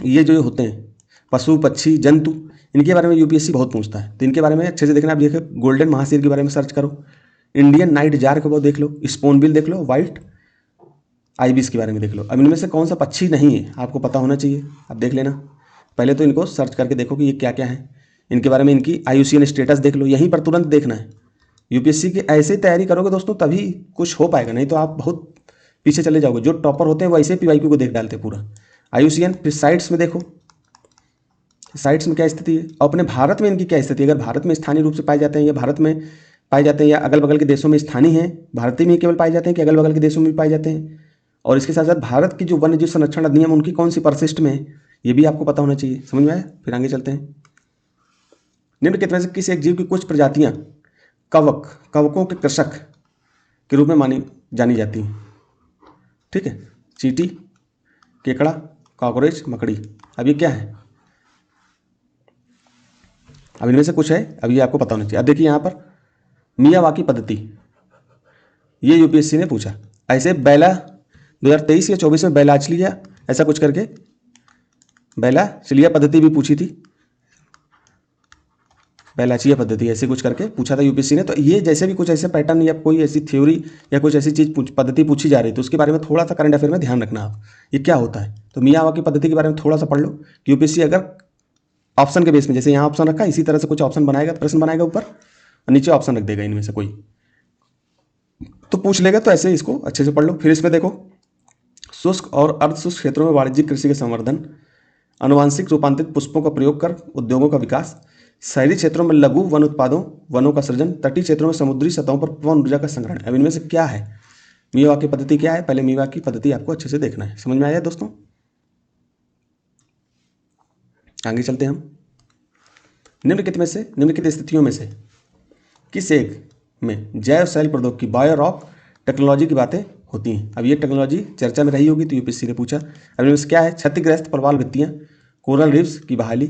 ये जो होते हैं पशु पक्षी जंतु, इनके बारे में यूपीएससी बहुत पूछता है, तो इनके बारे में अच्छे से देखना। आप देखिए गोल्डन महासीर के बारे में सर्च करो, इंडियन नाइट जार के बहुत देख लो, स्पोनबिल देख लो, व्हाइट आइबिस के बारे में देख लो। अब इनमें से कौन सा पक्षी नहीं है आपको पता होना चाहिए, आप देख लेना। पहले तो इनको सर्च करके देखो कि ये क्या क्या है, इनके बारे में इनकी IUCN स्टेटस देख लो, यहीं पर तुरंत देखना है। यूपीएससी की ऐसे तैयारी करोगे दोस्तों तभी कुछ हो पाएगा, नहीं तो आप बहुत पीछे चले जाओगे। जो टॉपर होते हैं वो ऐसे PYQ को देख डालते हैं पूरा IUCN। फिर साइट्स में देखो, साइट्स में क्या स्थिति है, और अपने भारत में इनकी क्या स्थिति है। अगर भारत में स्थानीय रूप से पाए जाते हैं या भारत में पाए जाते हैं या अगल बगल के देशों में स्थानीय हैं, भारत में केवल पाए जाते हैं कि अगल बगल के देशों में भी पाए जाते हैं। और इसके साथ साथ भारत की जो वन्य जीव संरक्षण अधिनियम उनकी कौन सी परिशिष्ट में है, ये भी आपको पता होना चाहिए। समझ में आया, फिर आगे चलते हैं। निम्नलिखित में से किस एक जीव की कुछ प्रजातियां कवकों के कृषक के रूप में मानी जानी जाती हैं, ठीक है। चींटी, केकड़ा, कॉकरोच, मकड़ी। अब ये क्या है, अब इनमें से कुछ है, अब ये आपको पता होना चाहिए। अब देखिए यहाँ पर मियावाकी पद्धति, ये यूपीएससी ने पूछा। ऐसे बेला 2023 या 24 में बेलाचिलिया ऐसा कुछ करके बेलाचिलिया पद्धति भी पूछी थी, बेलाचिया पद्धति ऐसे कुछ करके पूछा था यूपीएससी ने। तो ये जैसे भी कुछ ऐसे पैटर्न या कोई ऐसी थ्योरी या कुछ ऐसी चीज़ पद्धति पूछी जा रही है तो उसके बारे में थोड़ा सा करंट अफेयर में ध्यान रखना आप, ये क्या होता है। तो मियावाकी पद्धति के बारे में थोड़ा सा पढ़ लो कि यूपीएससी अगर ऑप्शन के बेस में, जैसे यहाँ ऑप्शन रखा इसी तरह से कुछ ऑप्शन बनाएगा, प्रश्न बनाएगा ऊपर और नीचे ऑप्शन रख देगा, इनमें से कोई तो पूछ लेगा। तो ऐसे इसको अच्छे से पढ़ लो। फिर इसमें देखो शुष्क और अर्धशुष्क क्षेत्रों में वाणिज्यिक कृषि के संवर्धन, आनुवांशिक रूपांतरित पुष्पों का प्रयोग कर उद्योगों का विकास, शहरी क्षेत्रों में लघु वन उत्पादों वनों का सृजन, तटीय क्षेत्रों में समुद्री सतहों पर पवन ऊर्जा का संग्रहण। अब इनमें से क्या है, मियावाकी पद्धति क्या है, पहले मियावाकी पद्धति आपको अच्छे से देखना है। समझ में आया दोस्तों, आगे चलते हैं हम। निम्नलिखित स्थितियों में से किस एक में जैव सेल प्रौद्योगिकी बायो रॉक टेक्नोलॉजी की बातें होती हैं। अब ये टेक्नोलॉजी चर्चा में रही होगी तो यूपीएससी ने पूछा। अब इनमें से क्या है, क्षतिग्रस्त प्रवाल भित्तियाँ, कोरल रीफ्स की बहाली,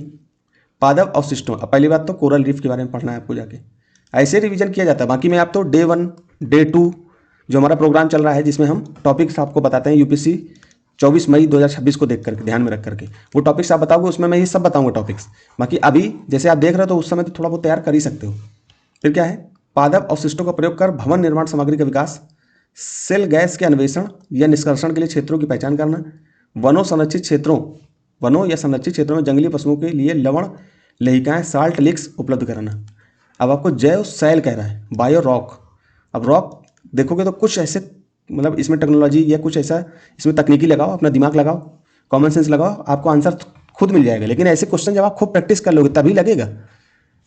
पादप अवशिष्टों। अब पहली बात तो कोरल रीफ के बारे में पढ़ना है आपको जाके, ऐसे रिवीजन किया जाता है। बाकी में आप तो डे 1 डे 2 जो हमारा प्रोग्राम चल रहा है जिसमें हम टॉपिक्स आपको बताते हैं यूपीएससी 24 मई 2026 को देख करके ध्यान में रख करके वो टॉपिक्स आप बताओगे, उसमें मैं ये सब बताऊंगा टॉपिक्स। बाकी अभी जैसे आप देख रहे हो तो उस समय तो थोड़ा बहुत तैयार कर ही सकते हो। फिर क्या है, पादप अवशिष्टों का प्रयोग कर भवन निर्माण सामग्री का विकास, सेल गैस के अन्वेषण या निष्कर्षण के लिए क्षेत्रों की पहचान करना, वनों या संरक्षित क्षेत्रों में जंगली पशुओं के लिए लवण लेहिकाएँ साल्ट लिक्स उपलब्ध कराना। अब आपको जैव सेल कह रहा है, बायो रॉक। अब रॉक देखोगे तो कुछ ऐसे मतलब इसमें टेक्नोलॉजी या कुछ ऐसा इसमें तकनीकी लगाओ, अपना दिमाग लगाओ, कॉमन सेंस लगाओ, आपको आंसर खुद मिल जाएगा। लेकिन ऐसे क्वेश्चन जब आप खुद प्रैक्टिस कर लोगे तभी लगेगा,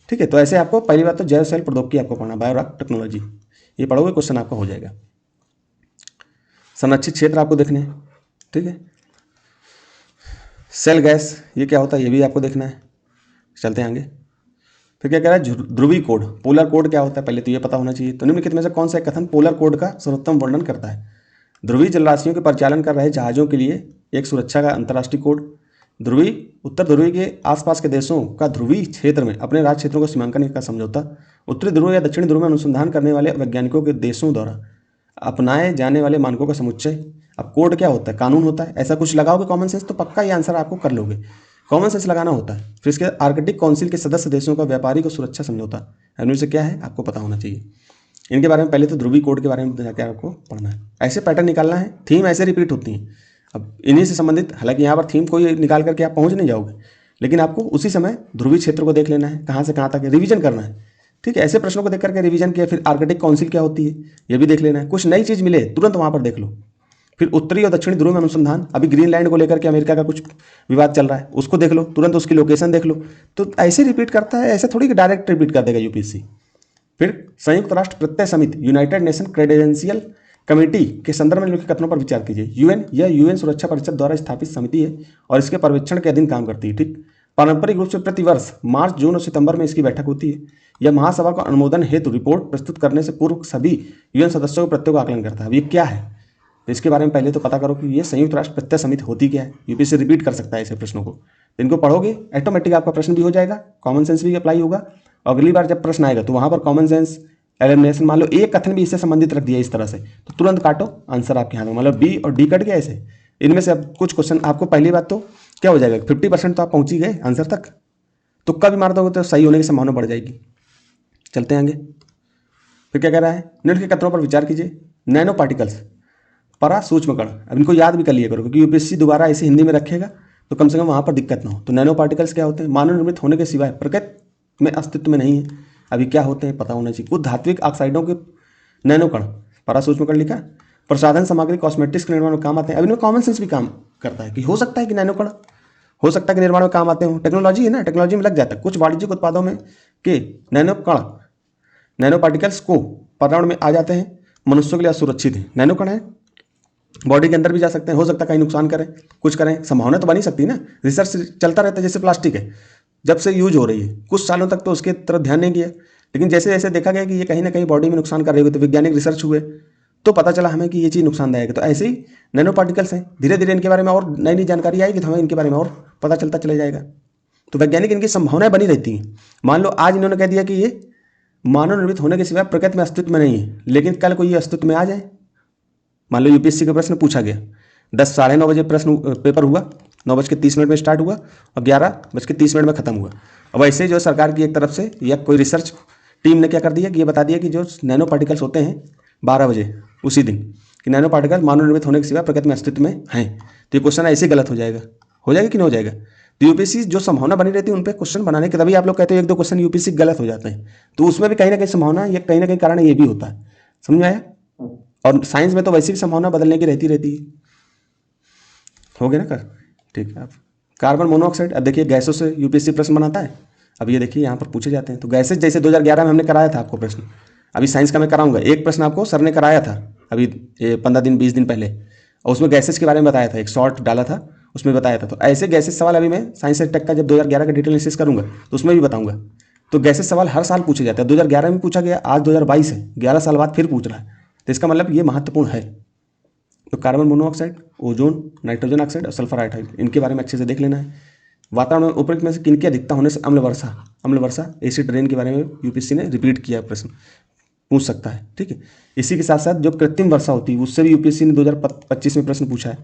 ठीक है। तो ऐसे आपको पहली बात तो जैव सेल प्रौद्योगिकी आपको पढ़ना, बायो रॉक टेक्नोलॉजी, ये पढ़ोगे क्वेश्चन आपका हो जाएगा। संरक्षित क्षेत्र आपको देखने हैं, ठीक है। सेल गैस ये क्या होता है ये भी आपको देखना है। चलते हैं आगे। फिर क्या कह रहा है, ध्रुवीय कोड, पोलर कोड क्या होता है पहले तो ये पता होना चाहिए। तो निम्नलिखित में से कौन सा कथन पोलर कोड का सर्वोत्तम वर्णन करता है। ध्रुवीय जलराशियों के परिचालन कर रहे जहाज़ों के लिए एक सुरक्षा का अंतर्राष्ट्रीय कोड, ध्रुवीय उत्तर ध्रुवीय के आसपास के देशों का ध्रुवीय क्षेत्र में अपने राज्य क्षेत्रों का सीमांकन का समझौता, उत्तरी ध्रुव या दक्षिणी ध्रुव में अनुसंधान करने वाले वैज्ञानिकों के देशों द्वारा अपनाए जाने वाले मानकों का समुच्चय। अब कोड क्या होता है? कानून होता है। ऐसा कुछ लगाओगे कॉमन सेंस तो पक्का ये आंसर आपको कर लोगे। कॉमन सेंस लगाना होता है। फिर इसके आर्कटिक काउंसिल के सदस्य देशों का व्यापारिक और सुरक्षा समझौता, इनमें से क्या है आपको पता होना चाहिए। इनके बारे में पहले तो ध्रुवीय कोड के बारे में जाकर आपको पढ़ना है। ऐसे पैटर्न निकालना है, थीम ऐसे रिपीट होती हैं। अब इन्हीं से संबंधित, हालांकि यहाँ पर थीम को निकाल करके आप पहुँच नहीं जाओगे, लेकिन आपको उसी समय ध्रुवीय क्षेत्र को देख लेना है, कहाँ से कहाँ तक रिवीजन करना है। ठीक है, ऐसे प्रश्नों को देख करके रिवीजन किया। फिर आर्कटिक काउंसिल क्या होती है ये भी देख लेना है। कुछ नई चीज़ मिले तुरंत वहाँ पर देख लो। फिर उत्तरी और दक्षिणी ध्रुव में अनुसंधान, अभी ग्रीनलैंड को लेकर के अमेरिका का कुछ विवाद चल रहा है, उसको देख लो, तुरंत उसकी लोकेशन देख लो। तो ऐसे रिपीट करता है, ऐसे थोड़ी कि डायरेक्ट रिपीट कर देगा यूपीएससी। फिर संयुक्त राष्ट्र प्रत्यय समिति, यूनाइटेड नेशन क्रेडेंशियल कमेटी के संदर्भ में निम्नलिखित कथनों पर विचार कीजिए। यूएन, यह यूएन सुरक्षा परिषद द्वारा स्थापित समिति है और इसके पर्यवेक्षण के अधीन काम करती है। ठीक, पारंपरिक रूप से प्रतिवर्ष मार्च, जून और सितंबर में इसकी बैठक होती है। यह महासभा को अनुमोदन हेतु रिपोर्ट प्रस्तुत करने से पूर्व सभी यूएन सदस्यों के प्रत्ययों का आकलन करता है। अब ये क्या है तो इसके बारे में पहले तो पता करो कि ये संयुक्त राष्ट्र प्रत्यय समिति होती क्या है। यूपीएससी रिपीट कर सकता है ऐसे प्रश्नों को। इनको पढ़ोगे ऑटोमेटिक आपका प्रश्न भी हो जाएगा, कॉमन सेंस भी अप्लाई होगा। अगली बार जब प्रश्न आएगा तो वहां पर कॉमन सेंस एलिमिनेशन, मान लो एक कथन भी इससे संबंधित रख दिया इस तरह से, तो तुरंत काटो, आंसर आपके हाथ में। मतलब बी और डी कट गया ऐसे। इनमें से अब कुछ क्वेश्चन आपको, पहली बात तो क्या हो जाएगा, 50% तो आप पहुंच ही गए आंसर तक। तुक्का भी मार दोगे तो सही होने की संभावना बढ़ जाएगी। चलते हैं आगे। फिर क्या कह रहा है, निम्नलिखित कथनों पर विचार कीजिए। नैनो पार्टिकल्स, परा सूक्ष्म कण, अब इनको याद भी कर लिया करो क्योंकि यूपीएससी दोबारा ऐसे हिंदी में रखेगा तो कम से कम वहाँ पर दिक्कत ना हो। तो नैनो पार्टिकल्स क्या होते हैं? मानव निर्मित होने के सिवाय प्रकृति में अस्तित्व में नहीं है। अभी क्या होते हैं पता होना चाहिए। कुछ धात्विक ऑक्साइडों के नैनो कण, परा सूक्ष्म कण लिखा। प्रसाधन सामग्री कॉस्मेटिक्स के निर्माण में काम आते हैं। अब इनमें कॉमन सेंस भी काम करता है कि हो सकता है कि नैनो कण हो सकता है कि निर्माण में काम आते हो। टेक्नोलॉजी है ना, टेक्नोलॉजी में लग जाता है। कुछ वाणिज्यिक उत्पादों में के नैनो कण, नैनो पार्टिकल्स को पर्यावरण में आ जाते हैं, मनुष्यों के लिए असुरक्षित है। नैनो कण है, बॉडी के अंदर भी जा सकते हैं, हो सकता है कहीं नुकसान करें, कुछ करें, संभावना तो बनी सकती है ना। रिसर्च चलता रहता है। जैसे प्लास्टिक है, जब से यूज हो रही है कुछ सालों तक तो उसके तरफ ध्यान नहीं किया, लेकिन जैसे जैसे देखा गया कि ये कहीं ना कहीं बॉडी में नुकसान कर रही है तो वैज्ञानिक रिसर्च हुए तो पता चला हमें कि ये चीज़ नुकसानदायक है। तो ऐसे ही नैनो पार्टिकल्स हैं, धीरे धीरे इनके बारे में और नई नई जानकारी आएगी तो हमें इनके बारे में और पता चलता चला जाएगा। तो वैज्ञानिक इनकी संभावनाएं बनी रहती हैं। मान लो आज इन्होंने कह दिया कि ये मानव निर्मित होने के सिवाय प्रकृति में अस्तित्व में नहीं है, लेकिन कल को ये अस्तित्व में आ जाए। मान लो यूपीएससी का प्रश्न पूछा गया, 10 साढ़े 9 बजे प्रश्न पेपर हुआ, 9:30 में स्टार्ट हुआ और 11:30 में खत्म हुआ। अब ऐसे जो सरकार की एक तरफ से या कोई रिसर्च टीम ने क्या कर दिया कि ये बता दिया कि जो नैनो पार्टिकल्स होते हैं 12 बजे उसी दिन कि नैनो पार्टिकल मानव निर्मित होने के सिवाय प्रकृति में अस्तित्व में हैं, तो ये क्वेश्चन ऐसे गलत हो जाएगा कि नहीं हो जाएगा। तो यूपीएससी जो संभावना बनी रहती है उन पर क्वेश्चन बनाने के, तभी आप लोग कहते हो 1-2 क्वेश्चन यूपीएससी गलत हो जाते हैं, तो उसमें भी कहीं ना कहीं संभावना या कहीं ना कहीं कारण ये भी होता है। समझ में आया? और साइंस में तो वैसे भी संभावना बदलने की रहती है। हो गया ना कर, ठीक है। अब कार्बन मोनोऑक्साइड, अब देखिए गैसों से यूपीएससी प्रश्न बनाता है। अब ये देखिए यहाँ पर पूछे जाते हैं। तो गैसेज जैसे 2011 में हमने कराया था आपको प्रश्न, अभी साइंस का मैं कराऊंगा। एक प्रश्न आपको सर ने कराया था अभी 15-20 दिन पहले, और उसमें गैसेज के बारे में बताया था, एक शॉर्ट डाला था उसमें बताया था। तो ऐसे गैसेज सवाल अभी मैं साइंस एंड टेक का जब 2011 का डिटेल एनालिसिस करूंगा तो उसमें भी बताऊंगा। तो गैसेज सवाल हर साल पूछे जाते हैं। 2011 में पूछा गया, आज 2022 है, 11 साल बाद फिर पूछ रहा है, तो इसका मतलब ये महत्वपूर्ण है। तो carbon monoxide, ozone, nitrogen oxide और सल्फर ऑक्साइड, इनके बारे में अच्छे से देख लेना है। वातावरण में उपरोक्त में से किनकी अधिकता होने से अम्ल वर्षा एसिड रेन के बारे में यूपीएससी ने रिपीट किया प्रश्न, पूछ सकता है। ठीक है, इसी के साथ साथ जो कृत्रिम वर्षा होती है उससे भी यूपीएससी ने 2025 में प्रश्न पूछा है,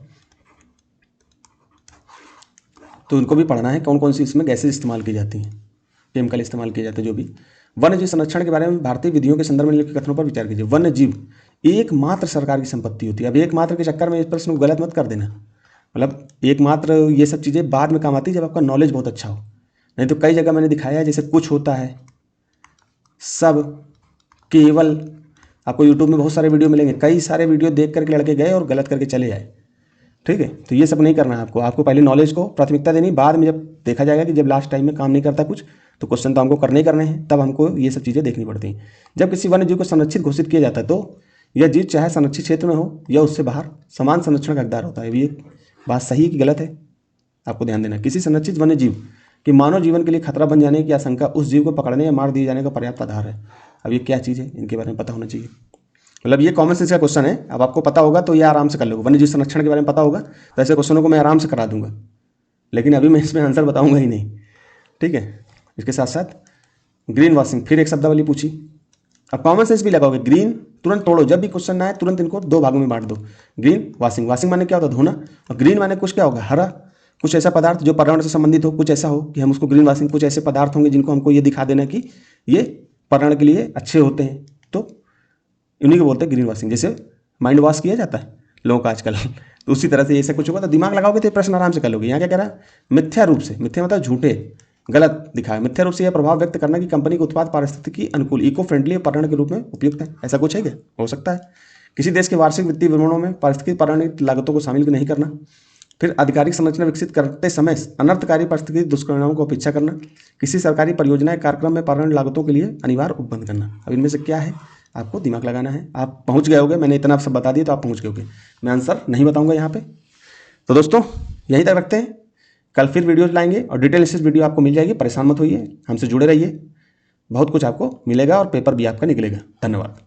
तो उनको भी पढ़ना है कौन कौन सी इसमें गैसेज इस्तेमाल की जाती हैं, केमिकल इस्तेमाल किए जाते हैं जो भी। वन्य जीव संरक्षण के बारे में भारतीय विधियों के संदर्भ में निम्नलिखित कथनों पर विचार कीजिए। वन्य जीव एकमात्र सरकार की संपत्ति होती है। अब एकमात्र के चक्कर में इस प्रश्न को गलत मत कर देना, मतलब एकमात्र ये सब चीज़ें बाद में काम आती है जब आपका नॉलेज बहुत अच्छा हो। नहीं तो कई जगह मैंने दिखाया है, जैसे कुछ होता है, सब, केवल, आपको यूट्यूब में बहुत सारे वीडियो मिलेंगे, कई सारे वीडियो देख करके लड़के गए और गलत करके चले आए। ठीक है, तो ये सब नहीं करना है आपको पहले नॉलेज को प्राथमिकता देनी। बाद में जब देखा जाएगा कि जब लास्ट टाइम में काम नहीं करता कुछ, तो क्वेश्चन तो हमको करने ही करने हैं, तब हमको ये सब चीज़ें देखनी पड़ती हैं। जब किसी वन्य जीव को संरक्षित घोषित किया जाता है तो यह जीव चाहे संरक्षित क्षेत्र में हो या उससे बाहर समान संरक्षण का हकदार होता है। ये बात सही कि गलत है, आपको ध्यान देना। किसी संरक्षित वन्य जीव कि मानव जीवन के लिए खतरा बन जाने की आशंका उस जीव को पकड़ने या मार दिए जाने का पर्याप्त आधार है। अब ये क्या चीज़ है, इनके बारे में पता होना चाहिए। मतलब ये कॉमन सेंस का क्वेश्चन है, अब आपको पता होगा तो ये आराम से कर लोगे। वन्य जीव संरक्षण के बारे में पता होगा तो ऐसे क्वेश्चनों को मैं आराम से करा दूंगा, लेकिन अभी मैं इसमें आंसर बताऊंगा ही नहीं। ठीक है, इसके साथ साथ ग्रीन वॉशिंग, फिर एक शब्दावली पूछी। अब कॉमन सेंस भी लगाओगे, ग्रीन तुरंत तोड़ो, जब भी क्वेश्चन आए तुरंत इनको 2 भागों में बांट दो। ग्रीन वॉशिंग, वॉशिंग माने क्या होता है, धोना, और ग्रीन माने कुछ क्या होगा, हरा, कुछ ऐसा पदार्थ जो पर्यावरण से संबंधित हो, कुछ ऐसा हो कि हम उसको ग्रीन वॉशिंग, कुछ ऐसे पदार्थ होंगे जिनको हमको ये दिखा देना कि ये पर्यावरण के लिए अच्छे होते हैं, तो उन्हीं को बोलते हैं ग्रीन वॉशिंग। जैसे माइंड वॉश किया जाता है लोगों का आजकल तो उसी तरह से ऐसा कुछ होगा तो दिमाग लगाओगे तो ये प्रश्न आराम से कर लोगे। यहाँ क्या कह रहा है, मिथ्या रूप से, मिथ्या मतलब झूठे, गलत दिखाया, मिथ्या रूप से यह प्रभाव व्यक्त करना कि कंपनी के उत्पाद पारिस्थितिकी अनुकूल, इको फ्रेंडली पर्यावरण के रूप में उपयुक्त है, ऐसा कुछ है क्या, हो सकता है। किसी देश के वार्षिक वित्तीय विवरणों में पारिस्थितिकी पर्यावरणीय लागतों को शामिल नहीं करना। फिर आधिकारिक संरचना विकसित करते समय अनर्थकारी पारिस्थितिकी दुष्परिणामों को अपेक्षा करना। किसी सरकारी परियोजना या कार्यक्रम में पर्यावरण लागतों के लिए अनिवार्य उपबंध करना। अब इनमें से क्या है, आपको दिमाग लगाना है। आप पहुंच गए होगे, मैंने इतना सब बता दिया तो आप पहुंच गए होगे, मैं आंसर नहीं बताऊंगा यहाँ पे। तो दोस्तों यहीं तक रखते हैं, कल फिर वीडियोज लाएंगे और डिटेल एनालिसिस वीडियो आपको मिल जाएगी, परेशान मत होइए, हमसे जुड़े रहिए, बहुत कुछ आपको मिलेगा और पेपर भी आपका निकलेगा। धन्यवाद।